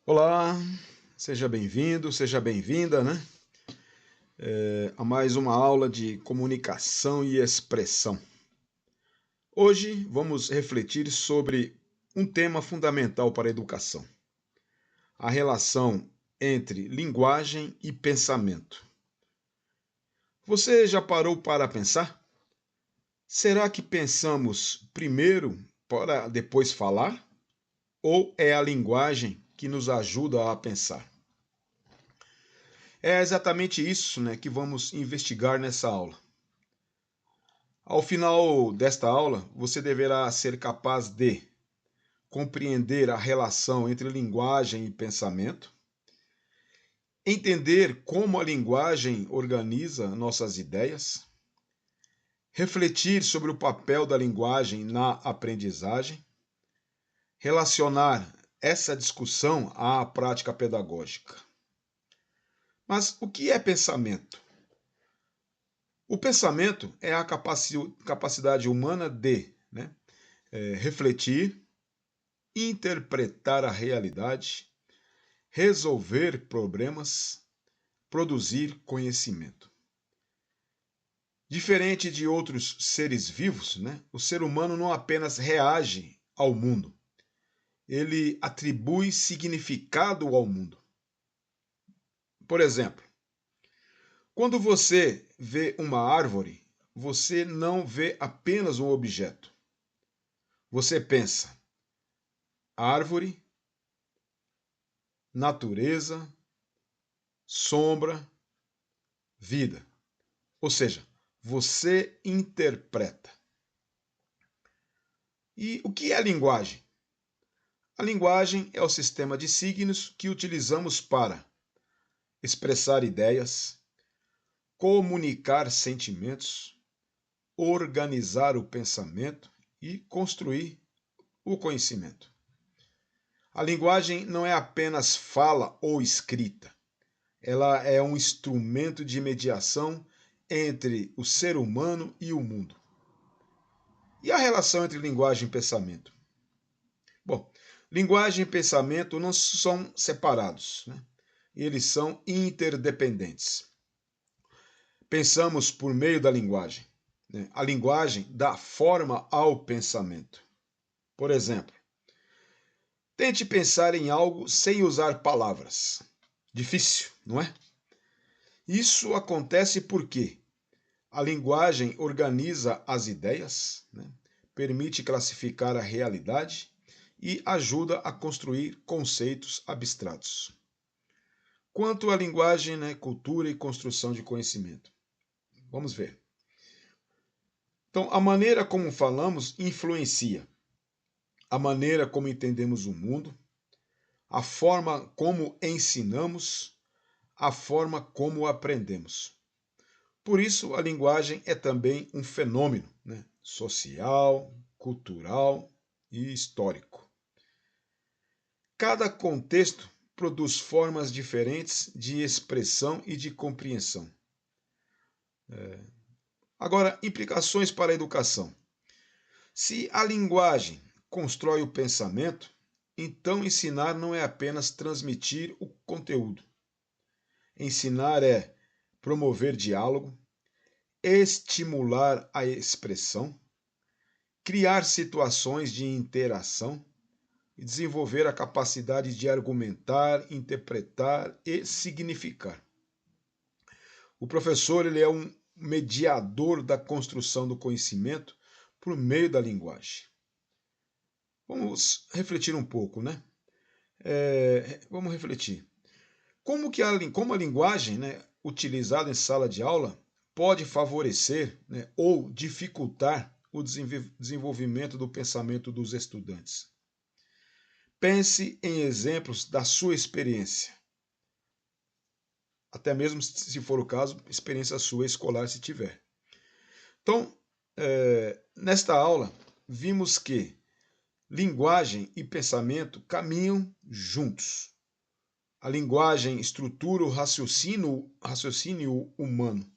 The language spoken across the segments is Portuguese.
Olá, seja bem-vindo, seja bem-vinda, né? A mais uma aula de comunicação e expressão. Hoje vamos refletir sobre um tema fundamental para a educação: a relação entre linguagem e pensamento. Você já parou para pensar? Será que pensamos primeiro para depois falar? Ou é a linguagem que nos ajuda a pensar? É exatamente isso, né, que vamos investigar nessa aula. Ao final desta aula, você deverá ser capaz de compreender a relação entre linguagem e pensamento, entender como a linguagem organiza nossas ideias, refletir sobre o papel da linguagem na aprendizagem, relacionar essa discussão à prática pedagógica. Mas o que é pensamento? O pensamento é a capacidade humana de refletir, interpretar a realidade, resolver problemas, produzir conhecimento. Diferente de outros seres vivos, o ser humano não apenas reage ao mundo, ele atribui significado ao mundo. Por exemplo, quando você vê uma árvore, você não vê apenas um objeto. Você pensa: árvore, natureza, sombra, vida. Ou seja, você interpreta. E o que é a linguagem? A linguagem é o sistema de signos que utilizamos para expressar ideias, comunicar sentimentos, organizar o pensamento e construir o conhecimento. A linguagem não é apenas fala ou escrita. Ela é um instrumento de mediação entre o ser humano e o mundo. E a relação entre linguagem e pensamento? Bom, linguagem e pensamento não são separados, Eles são interdependentes. Pensamos por meio da linguagem. A linguagem dá forma ao pensamento. Por exemplo, tente pensar em algo sem usar palavras. Difícil, não é? Isso acontece porque a linguagem organiza as ideias, permite classificar a realidade e ajuda a construir conceitos abstratos. Quanto à linguagem, cultura e construção de conhecimento. Vamos ver. Então, a maneira como falamos influencia a maneira como entendemos o mundo, a forma como ensinamos, a forma como aprendemos. Por isso, a linguagem é também um fenômeno social, cultural e histórico. Cada contexto produz formas diferentes de expressão e de compreensão. Agora, implicações para a educação. Se a linguagem constrói o pensamento, então ensinar não é apenas transmitir o conteúdo. Ensinar é promover diálogo, estimular a expressão, criar situações de interação e desenvolver a capacidade de argumentar, interpretar e significar. O professor ele é um mediador da construção do conhecimento por meio da linguagem. Vamos refletir um pouco, Vamos refletir. Como a linguagem, utilizada em sala de aula, pode favorecer, ou dificultar o desenvolvimento do pensamento dos estudantes? Pense em exemplos da sua experiência. Até mesmo, se for o caso, experiência sua escolar, se tiver. Então, nesta aula, vimos que linguagem e pensamento caminham juntos. A linguagem estrutura o raciocínio humano.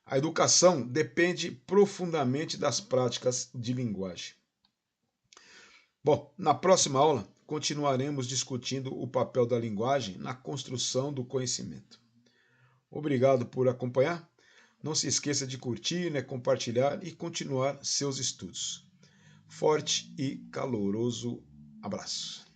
A educação depende profundamente das práticas de linguagem. Bom, na próxima aula continuaremos discutindo o papel da linguagem na construção do conhecimento. Obrigado por acompanhar. Não se esqueça de curtir, compartilhar e continuar seus estudos. Forte e caloroso abraço.